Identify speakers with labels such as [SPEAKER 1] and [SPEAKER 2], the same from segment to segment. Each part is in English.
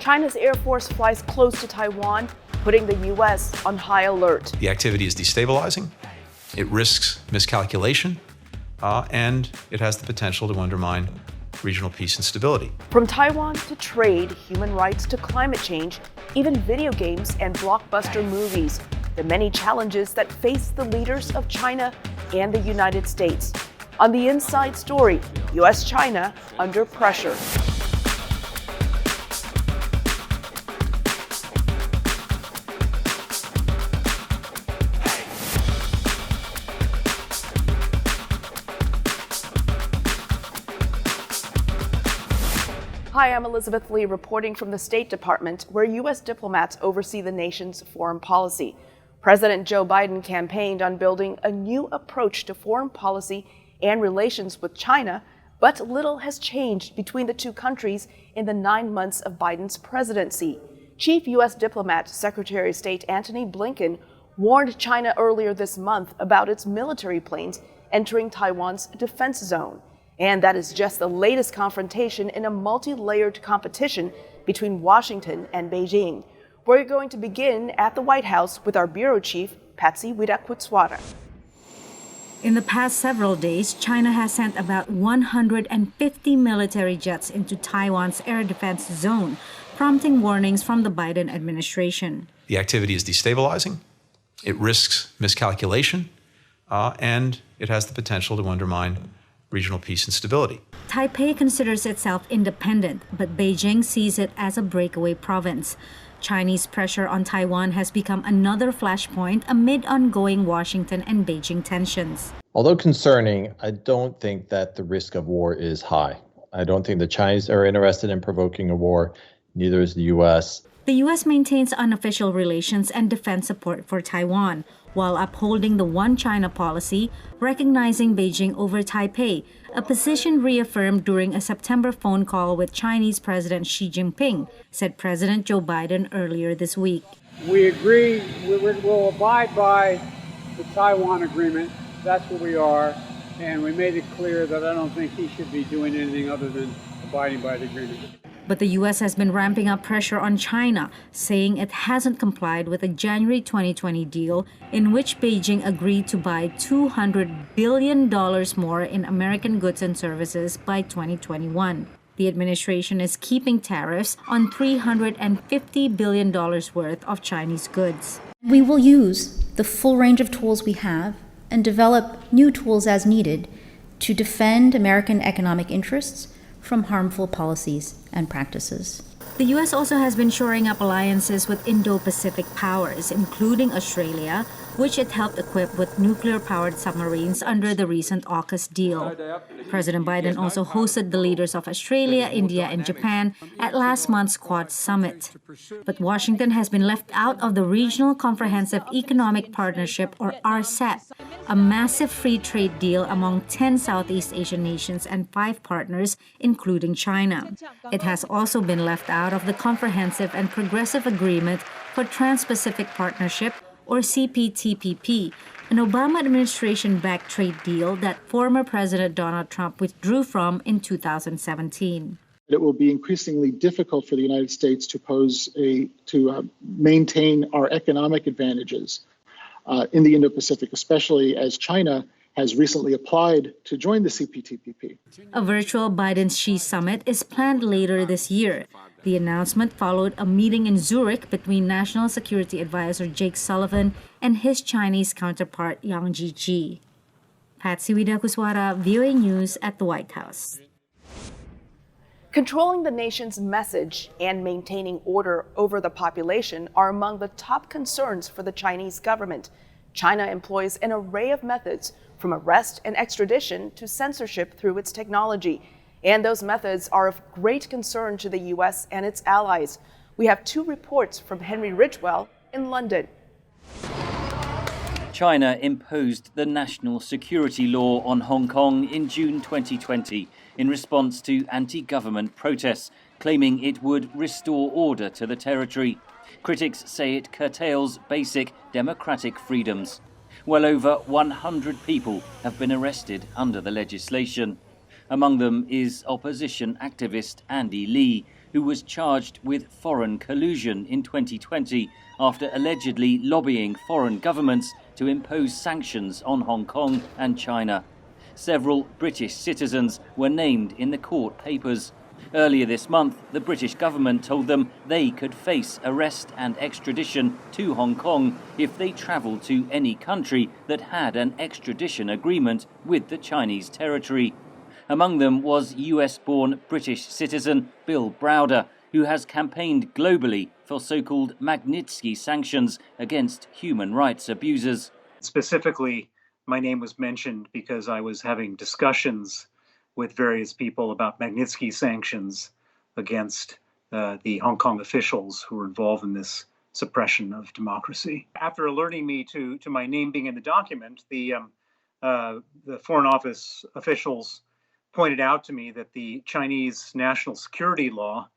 [SPEAKER 1] China's Air Force flies close to Taiwan, putting the U.S. on high alert.
[SPEAKER 2] The activity is destabilizing, it risks miscalculation, and it has the potential to undermine regional peace and stability.
[SPEAKER 1] From Taiwan to trade, human rights to climate change, even video games and blockbuster movies, the many challenges that face the leaders of China and the United States. On the Inside Story, U.S. China under pressure. Hi, I'm Elizabeth Lee reporting from the State Department, where U.S. diplomats oversee the nation's foreign policy. President Joe Biden campaigned on building a new approach to foreign policy and relations with China, but little has changed between the two countries in the 9 months of Biden's presidency. Chief U.S. diplomat Secretary of State Antony Blinken warned China earlier this month about its military planes entering Taiwan's defense zone. And that is just the latest confrontation in a multi-layered competition between Washington and Beijing. We're going to begin at the White House with our bureau chief, Patsy Widakutswara.
[SPEAKER 3] In the past several days, China has sent about 150 military jets into Taiwan's air defense zone, prompting warnings from the Biden administration.
[SPEAKER 2] The activity is destabilizing, it risks miscalculation, and it has the potential to undermine regional peace and stability.
[SPEAKER 3] Taipei considers itself independent, but Beijing sees it as a breakaway province. Chinese pressure on Taiwan has become another flashpoint amid ongoing Washington and Beijing tensions.
[SPEAKER 4] Although concerning, I don't think that the risk of war is high. I don't think the Chinese are interested in provoking a war, neither is the U.S.
[SPEAKER 3] The U.S. maintains unofficial relations and defense support for Taiwan, while upholding the One China policy, recognizing Beijing over Taipei, a position reaffirmed during a September phone call with Chinese President Xi Jinping, said President Joe Biden earlier this week.
[SPEAKER 5] We agree we'll abide by the Taiwan agreement. That's where we are. And we made it clear that I don't think he should be doing anything other than abiding by the agreement.
[SPEAKER 3] But the U.S. has been ramping up pressure on China, saying it hasn't complied with a January 2020 deal in which Beijing agreed to buy $200 billion more in American goods and services by 2021. The administration is keeping tariffs on $350 billion worth of Chinese goods.
[SPEAKER 6] We will use the full range of tools we have and develop new tools as needed to defend American economic interests from harmful policies and practices.
[SPEAKER 3] The U.S. also has been shoring up alliances with Indo-Pacific powers, including Australia, which it helped equip with nuclear-powered submarines under the recent AUKUS deal. President Biden also hosted the leaders of Australia, India, and Japan at last month's Quad Summit. But Washington has been left out of the Regional Comprehensive Economic Partnership, or RCEP, a massive free trade deal among 10 Southeast Asian nations and 5 partners, including China. It has also been left out of the Comprehensive and Progressive Agreement for Trans-Pacific Partnership, or CPTPP, an Obama administration-backed trade deal that former President Donald Trump withdrew from in 2017.
[SPEAKER 7] It will be increasingly difficult for the United States to maintain our economic advantages in the Indo-Pacific, especially as China has recently applied to join the CPTPP.
[SPEAKER 3] A virtual Biden-Xi summit is planned later this year. The announcement followed a meeting in Zurich between National Security Advisor Jake Sullivan and his Chinese counterpart Yang Jiechi. Patsy Widakuswara, VOA News at the White House.
[SPEAKER 1] Controlling the nation's message and maintaining order over the population are among the top concerns for the Chinese government. China employs an array of methods, from arrest and extradition to censorship through its technology. And those methods are of great concern to the U.S. and its allies. We have 2 reports from Henry Ridgewell in London.
[SPEAKER 8] China imposed the national security law on Hong Kong in June 2020 in response to anti-government protests, claiming it would restore order to the territory. Critics say it curtails basic democratic freedoms. Well over 100 people have been arrested under the legislation. Among them is opposition activist Andy Lee, who was charged with foreign collusion in 2020 after allegedly lobbying foreign governments to impose sanctions on Hong Kong and China. Several British citizens were named in the court papers. Earlier this month, the British government told them they could face arrest and extradition to Hong Kong if they travelled to any country that had an extradition agreement with the Chinese territory. Among them was US-born British citizen Bill Browder, who has campaigned globally for so-called Magnitsky sanctions against human rights abusers.
[SPEAKER 9] Specifically, my name was mentioned because I was having discussions with various people about Magnitsky sanctions against the Hong Kong officials who were involved in this suppression of democracy. After alerting me to my name being in the document, the Foreign Office officials pointed out to me that the Chinese national security law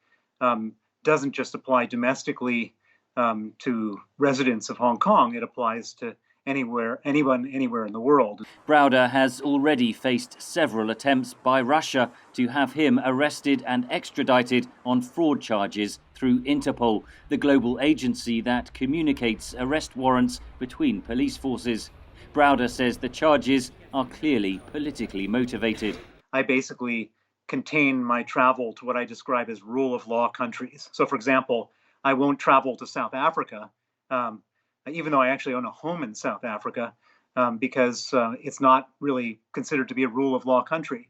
[SPEAKER 9] doesn't just apply domestically to residents of Hong Kong, it applies to anyone anywhere in the world.
[SPEAKER 8] Browder has already faced several attempts by Russia to have him arrested and extradited on fraud charges through Interpol, the global agency that communicates arrest warrants between police forces. Browder says the charges are clearly politically motivated.
[SPEAKER 9] I basically contain my travel to what I describe as rule of law countries. So, for example, I won't travel to South Africa, even though I actually own a home in South Africa, because it's not really considered to be a rule of law country.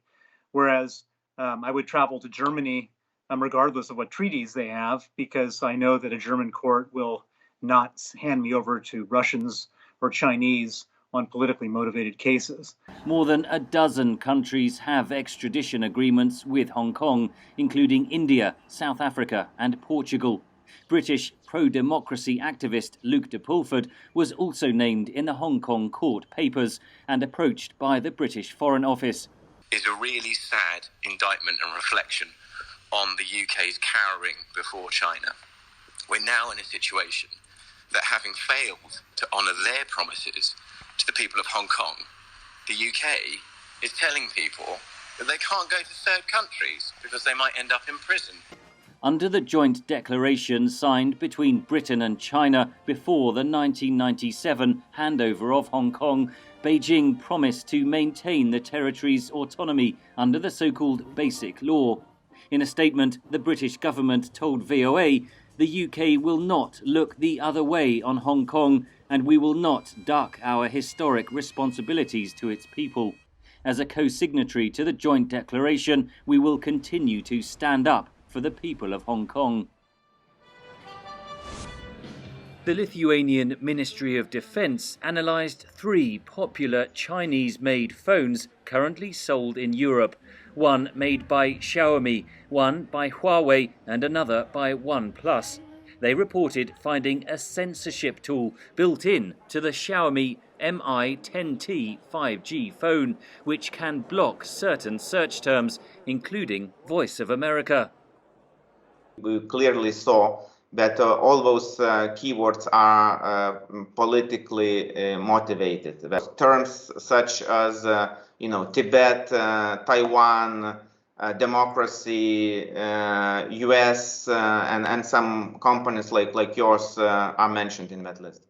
[SPEAKER 9] Whereas I would travel to Germany regardless of what treaties they have, because I know that a German court will not hand me over to Russians or Chinese on politically motivated cases.
[SPEAKER 8] More than a dozen countries have extradition agreements with Hong Kong, including India, South Africa and Portugal. British pro-democracy activist Luke de Pulford was also named in the Hong Kong court papers and approached by the British Foreign Office.
[SPEAKER 10] Is a really sad indictment and reflection on the UK's cowering before China. We're now in a situation that, having failed to honour their promises to the people of Hong Kong, the UK is telling people that they can't go to third countries because they might end up in prison.
[SPEAKER 8] Under the joint declaration signed between Britain and China before the 1997 handover of Hong Kong, Beijing promised to maintain the territory's autonomy under the so-called Basic Law. In a statement, the British government told VOA, the UK will not look the other way on Hong Kong and we will not duck our historic responsibilities to its people. As a co-signatory to the joint declaration, we will continue to stand up for the people of Hong Kong. The Lithuanian Ministry of Defense analysed 3 popular Chinese-made phones currently sold in Europe, one made by Xiaomi, one by Huawei and another by OnePlus. They reported finding a censorship tool built in to the Xiaomi Mi 10T 5G phone, which can block certain search terms, including Voice of America.
[SPEAKER 11] We clearly saw that all those keywords are politically motivated. Terms such as, Tibet, Taiwan, democracy, U.S. and some companies like yours are mentioned in that list.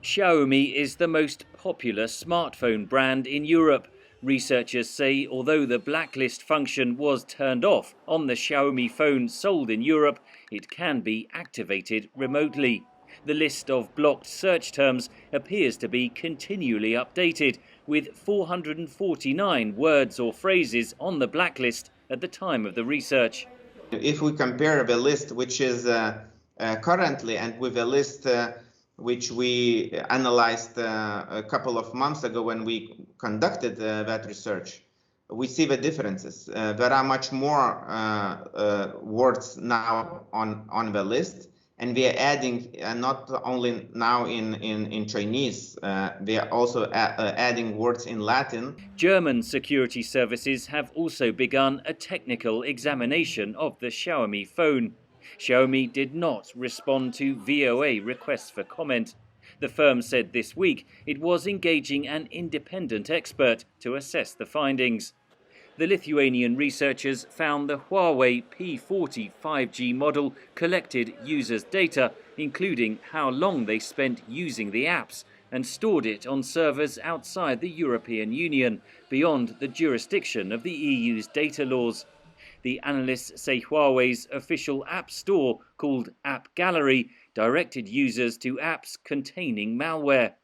[SPEAKER 8] Xiaomi is the most popular smartphone brand in Europe. Researchers say although the blacklist function was turned off on the Xiaomi phone sold in Europe, it can be activated remotely. The list of blocked search terms appears to be continually updated, with 449 words or phrases on the blacklist at the time of the research.
[SPEAKER 11] If we compare the list which is currently and with the list which we analyzed a couple of months ago when we conducted that research, we see the differences. There are much more words now on the list, and we are adding not only now in Chinese, we are also adding words in Latin.
[SPEAKER 8] German security services have also begun a technical examination of the Xiaomi phone. Xiaomi did not respond to VOA requests for comment. The firm said this week it was engaging an independent expert to assess the findings. The Lithuanian researchers found the Huawei P40 5G model collected users' data, including how long they spent using the apps, and stored it on servers outside the European Union, beyond the jurisdiction of the EU's data laws. The analysts say Huawei's official app store, called App Gallery, directed users to apps containing malware.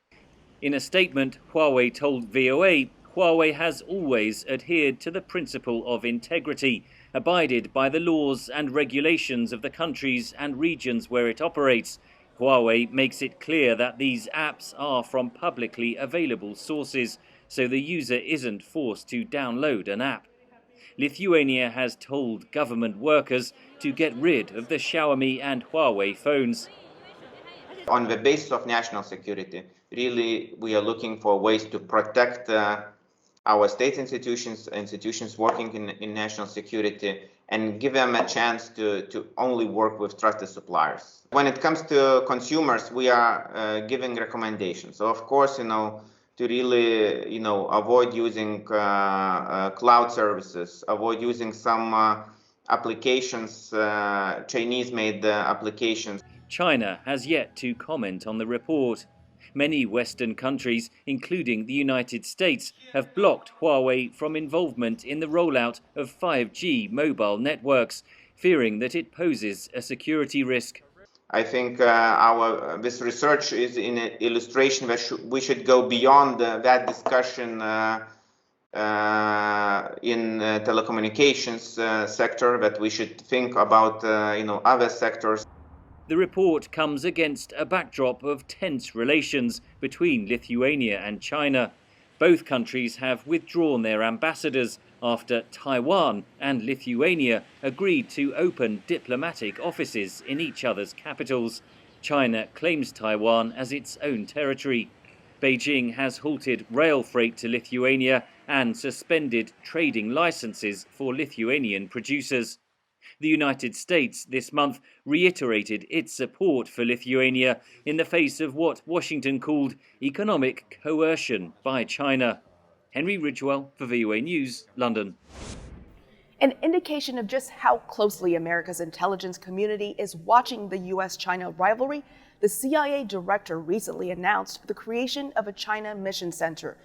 [SPEAKER 8] In a statement, Huawei told VOA, Huawei has always adhered to the principle of integrity, abided by the laws and regulations of the countries and regions where it operates. Huawei makes it clear that these apps are from publicly available sources, so the user isn't forced to download an app. Lithuania has told government workers to get rid of the Xiaomi and Huawei phones.
[SPEAKER 11] On the basis of national security, really we are looking for ways to protect our state institutions working in national security, and give them a chance to only work with trusted suppliers. When it comes to consumers, we are giving recommendations. So of course, to really, avoid using cloud services, avoid using some applications, Chinese-made applications.
[SPEAKER 8] China has yet to comment on the report. Many Western countries, including the United States, have blocked Huawei from involvement in the rollout of 5G mobile networks, fearing that it poses a security risk.
[SPEAKER 11] I think this research is an illustration that we should go beyond that discussion in telecommunications sector, that we should think about other sectors.
[SPEAKER 8] The report comes against a backdrop of tense relations between Lithuania and China. Both countries have withdrawn their ambassadors after Taiwan and Lithuania agreed to open diplomatic offices in each other's capitals. China claims Taiwan as its own territory. Beijing has halted rail freight to Lithuania and suspended trading licenses for Lithuanian producers. The United States this month reiterated its support for Lithuania in the face of what Washington called economic coercion by China. Henry Ridgewell for VOA News, London.
[SPEAKER 1] An indication of just how closely America's intelligence community is watching the U.S. China rivalry, the CIA director recently announced the creation of a China Mission Center.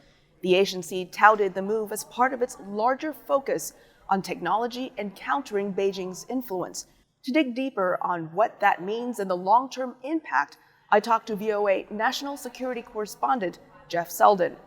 [SPEAKER 1] The agency touted the move as part of its larger focus on technology and countering Beijing's influence. To dig deeper on what that means and the long-term impact, I talked to VOA National Security Correspondent Jeff Selden.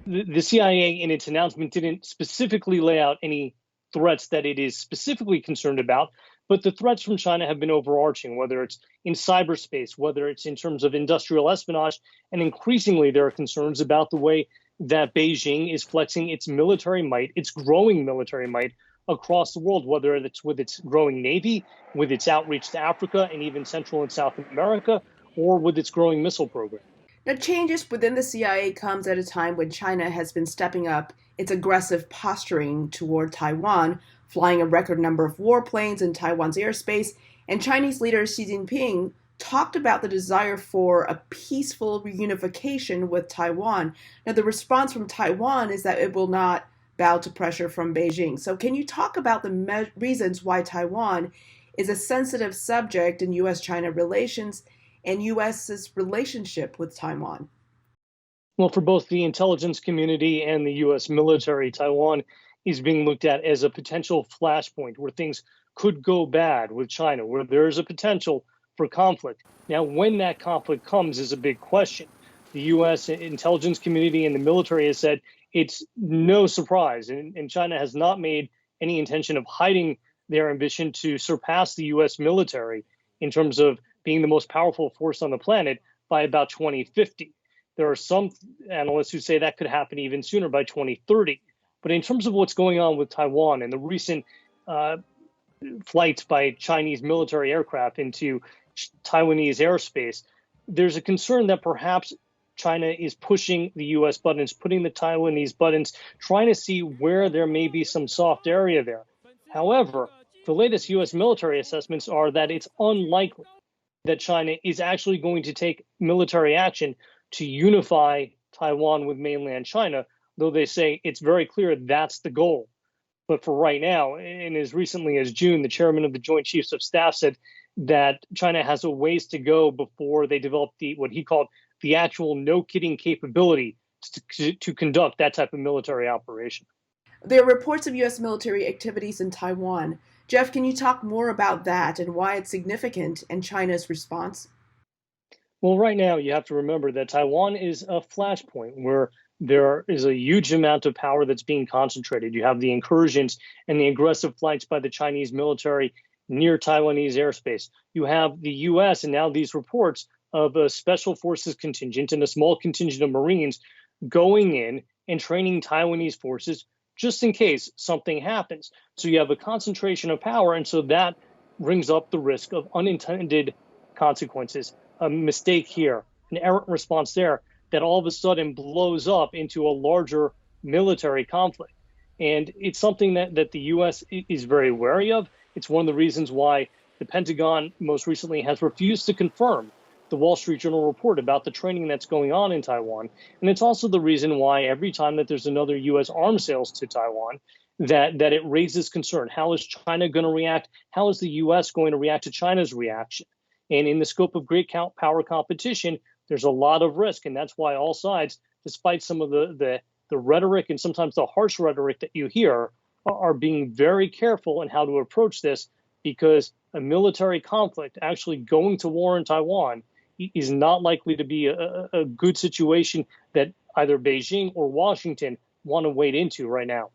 [SPEAKER 12] The CIA in its announcement didn't specifically lay out any threats that it is specifically concerned about, but the threats from China have been overarching, whether it's in cyberspace, whether it's in terms of industrial espionage, and increasingly there are concerns about the way that Beijing is flexing its military might, its growing military might across the world, whether it's with its growing navy, with its outreach to Africa and even Central and South America, or with its growing missile program.
[SPEAKER 1] Now, changes within the CIA comes at a time when China has been stepping up its aggressive posturing toward Taiwan, flying a record number of warplanes in Taiwan's airspace, and Chinese leader Xi Jinping talked about the desire for a peaceful reunification with Taiwan. Now, the response from Taiwan is that it will not bow to pressure from Beijing. So can you talk about the reasons why Taiwan is a sensitive subject in U.S.-China relations and U.S.'s relationship with Taiwan?
[SPEAKER 12] Well, for both the intelligence community and the U.S. military, Taiwan is being looked at as a potential flashpoint where things could go bad with China, where there is a potential for conflict. Now, when that conflict comes is a big question. The U.S. intelligence community and the military has said it's no surprise, and China has not made any intention of hiding their ambition to surpass the U.S. military in terms of being the most powerful force on the planet by about 2050. There are some analysts who say that could happen even sooner, by 2030. But in terms of what's going on with Taiwan and the recent flights by Chinese military aircraft into Taiwanese airspace, there's a concern that perhaps China is pushing the U.S. buttons, putting the Taiwanese buttons, trying to see where there may be some soft area there. However, the latest U.S. military assessments are that it's unlikely that China is actually going to take military action to unify Taiwan with mainland China, though they say it's very clear that's the goal. But for right now, and as recently as June, the chairman of the Joint Chiefs of Staff said that China has a ways to go before they develop what he called the actual no-kidding capability to conduct that type of military operation.
[SPEAKER 1] There are reports of U.S. military activities in Taiwan. Jeff, can you talk more about that and why it's significant and China's response?
[SPEAKER 12] Well, right now, you have to remember that Taiwan is a flashpoint where there is a huge amount of power that's being concentrated. You have the incursions and the aggressive flights by the Chinese military near Taiwanese airspace. You have the U.S. and now these reports of a special forces contingent and a small contingent of Marines going in and training Taiwanese forces just in case something happens. So you have a concentration of power, and so that brings up the risk of unintended consequences, a mistake here, an errant response there that all of a sudden blows up into a larger military conflict. And it's something that the U.S. is very wary of. It's one of the reasons why the Pentagon most recently has refused to confirm the Wall Street Journal report about the training that's going on in Taiwan. And it's also the reason why every time that there's another U.S. arms sales to Taiwan, that it raises concern. How is China going to react? How is the U.S. going to react to China's reaction? And in the scope of great power competition, there's a lot of risk. And that's why all sides, despite some of the rhetoric and sometimes the harsh rhetoric that you hear, are being very careful in how to approach this, because a military conflict, actually going to war in Taiwan, is not likely to be a good situation that either Beijing or Washington want to wade into right now.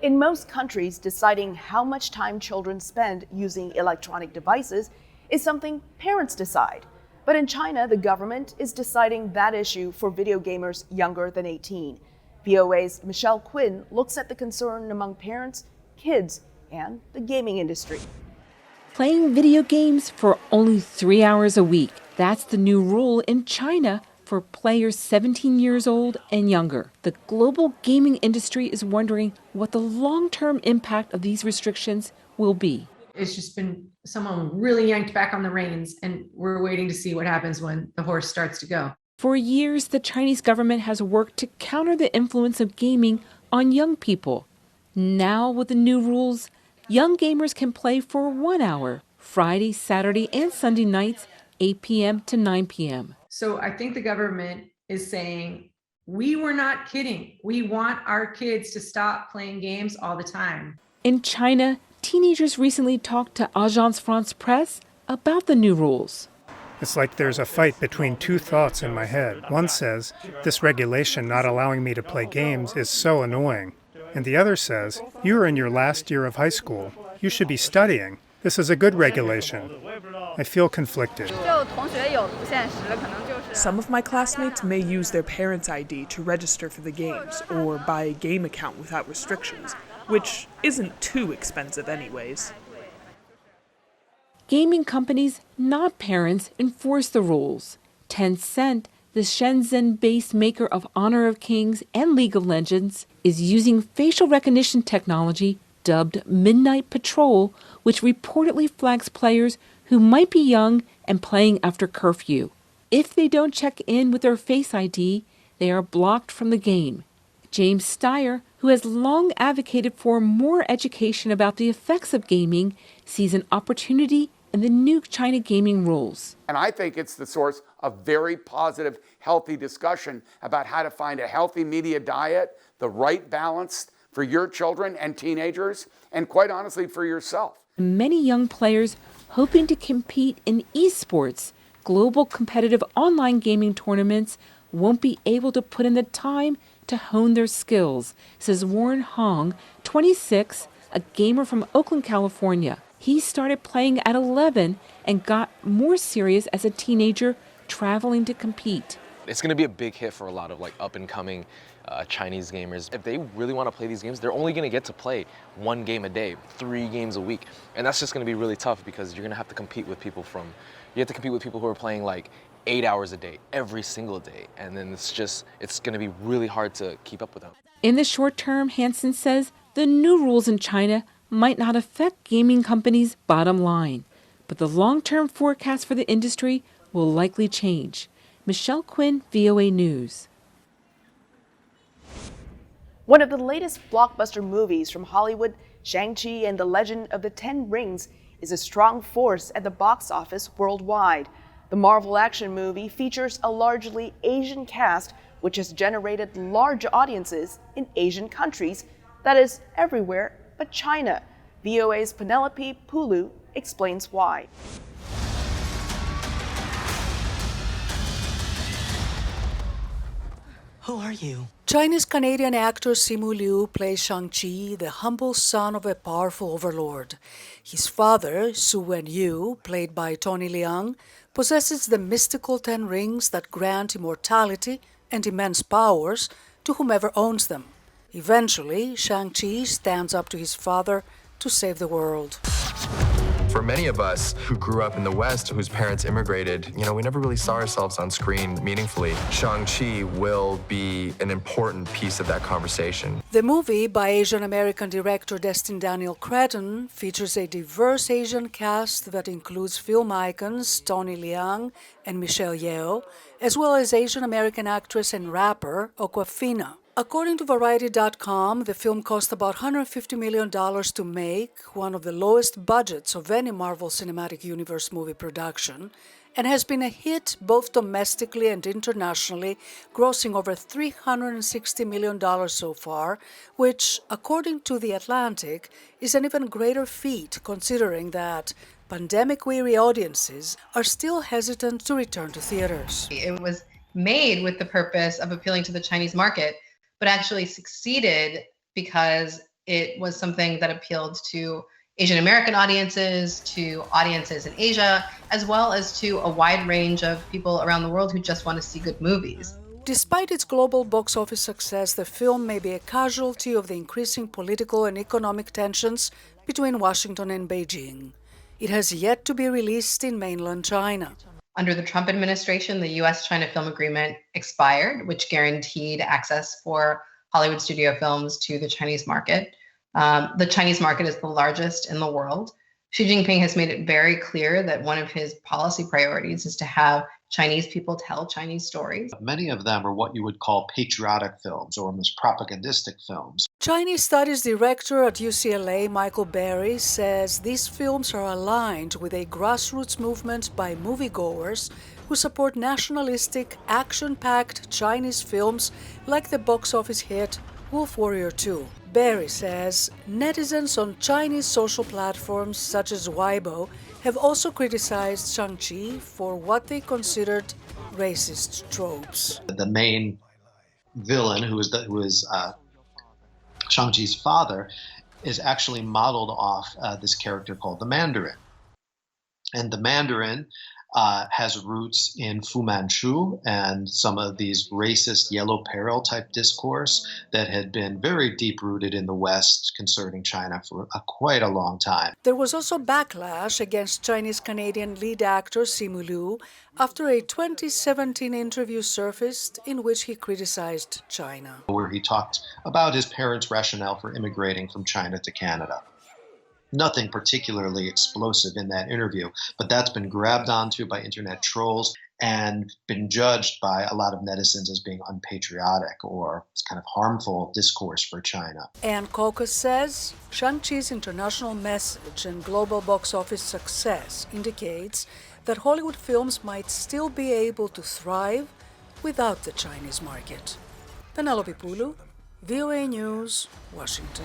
[SPEAKER 1] In most countries, deciding how much time children spend using electronic devices is something parents decide. But in China, the government is deciding that issue for video gamers younger than 18. VOA's Michelle Quinn looks at the concern among parents, kids, and the gaming industry.
[SPEAKER 13] Playing video games for only 3 hours a week. That's the new rule in China for players 17 years old and younger. The global gaming industry is wondering what the long-term impact of these restrictions will be.
[SPEAKER 14] It's just been someone really yanked back on the reins, and we're waiting to see what happens when the horse starts to go.
[SPEAKER 13] For years, the Chinese government has worked to counter the influence of gaming on young people. Now, with the new rules, young gamers can play for 1 hour, Friday, Saturday, and Sunday nights, 8 p.m. to 9 p.m.
[SPEAKER 14] So I think the government is saying, we were not kidding. We want our kids to stop playing games all the time.
[SPEAKER 13] In China, teenagers recently talked to Agence France-Presse about the new rules.
[SPEAKER 15] It's like there's a fight between two thoughts in my head. One says, this regulation not allowing me to play games is so annoying. And the other says, you're in your last year of high school. You should be studying. This is a good regulation. I feel conflicted.
[SPEAKER 16] Some of my classmates may use their parents' ID to register for the games or buy a game account without restrictions, which isn't too expensive anyways.
[SPEAKER 13] Gaming companies, not parents, enforce the rules. Tencent, the Shenzhen-based maker of Honor of Kings and League of Legends, is using facial recognition technology dubbed Midnight Patrol, which reportedly flags players who might be young and playing after curfew. If they don't check in with their Face ID, they are blocked from the game. James STEYER, who has long advocated for more education about the effects of gaming, sees an opportunity in the new China gaming rules.
[SPEAKER 17] And I think it's the source of very positive, healthy discussion about how to find a healthy media diet, the right balance for your children and teenagers, and quite honestly, for yourself.
[SPEAKER 13] Many young players hoping to compete in esports, global competitive online gaming tournaments, won't be able to put in the time to hone their skills, says Warren Hong, 26, a gamer from Oakland, California. He started playing at 11 and got more serious as a teenager, traveling to compete.
[SPEAKER 18] It's going to be a big hit for a lot of like up-and-coming Chinese gamers. If they really want to play these games, they're only going to get to play 1 game a day, 3 games a week. And that's just going to be really tough because you're going to have to compete with people who are playing like 8 hours a day, every single day. And then it's going to be really hard to keep up with them.
[SPEAKER 13] In the short term, Hansen says the new rules in China might not affect gaming companies' bottom line, but the long-term forecast for the industry will likely change. Michelle Quinn, VOA News.
[SPEAKER 1] One of the latest blockbuster movies from Hollywood, Shang-Chi and the Legend of the Ten Rings, is a strong force at the box office worldwide. The Marvel action movie features a largely Asian cast, which has generated large audiences in Asian countries, that is, everywhere but China. VOA's Penelope Pulu explains why.
[SPEAKER 19] Who are you?
[SPEAKER 20] Chinese-Canadian actor Simu Liu plays Shang-Chi, the humble son of a powerful overlord. His father, Su Wen-yu, played by Tony Leung, possesses the mystical 10 rings that grant immortality and immense powers to whomever owns them. Eventually, Shang-Chi stands up to his father to save the world.
[SPEAKER 21] For many of us who grew up in the West, whose parents immigrated, we never really saw ourselves on screen meaningfully. Shang-Chi will be an important piece of that conversation.
[SPEAKER 20] The movie, by Asian-American director Destin Daniel Cretton, features a diverse Asian cast that includes film icons Tony Leung and Michelle Yeoh, as well as Asian-American actress and rapper Awkwafina. According to Variety.com, the film cost about $150 million to make, one of the lowest budgets of any Marvel Cinematic Universe movie production, and has been a hit both domestically and internationally, grossing over $360 million so far, which, according to The Atlantic, is an even greater feat considering that pandemic-weary audiences are still hesitant to return to theaters.
[SPEAKER 22] It was made with the purpose of appealing to the Chinese market, but actually succeeded because it was something that appealed to Asian American audiences, to audiences in Asia, as well as to a wide range of people around the world who just want to see good movies.
[SPEAKER 20] Despite its global box office success, the film may be a casualty of the increasing political and economic tensions between Washington and Beijing. It has yet to be released in mainland China.
[SPEAKER 22] Under the Trump administration, the U.S. China film agreement expired, which guaranteed access for Hollywood studio films to the Chinese market. The Chinese market is the largest in the world. Xi Jinping has made it very clear that one of his policy priorities is to have Chinese people tell Chinese stories.
[SPEAKER 23] Many of them are what you would call patriotic films or almost propagandistic films.
[SPEAKER 20] Chinese Studies Director at UCLA, Michael Berry, says these films are aligned with a grassroots movement by moviegoers who support nationalistic, action-packed Chinese films like the box office hit Wolf Warrior 2. Berry says netizens on Chinese social platforms such as Weibo have also criticized Shang-Chi for what they considered racist tropes.
[SPEAKER 23] The main villain, who is Shang-Chi's father, is actually modeled off this character called the Mandarin. And the Mandarin has roots in Fu Manchu and some of these racist yellow peril type discourse that had been very deep-rooted in the West concerning China for quite a long time.
[SPEAKER 20] There was also backlash against Chinese-Canadian lead actor Simu Liu after a 2017 interview surfaced in which he criticized China,
[SPEAKER 23] where he talked about his parents' rationale for immigrating from China to Canada. Nothing particularly explosive in that interview, but that's been grabbed onto by internet trolls and been judged by a lot of netizens as being unpatriotic or kind of harmful discourse for China.
[SPEAKER 20] Ann Caucus says Shang-Chi's international message and global box office success indicates that Hollywood films might still be able to thrive without the Chinese market. Penelope Pulu, VOA News, Washington.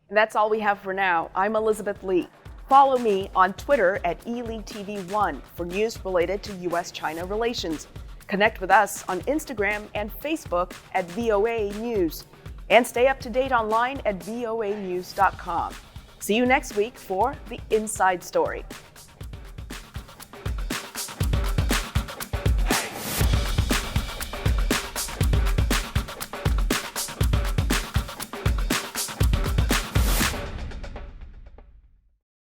[SPEAKER 1] And that's all we have for now. I'm Elizabeth Lee. Follow me on Twitter at eLeeTV1 for news related to U.S. China relations. Connect with us on Instagram and Facebook at VOA News. And stay up to date online at voanews.com. See you next week for The Inside Story.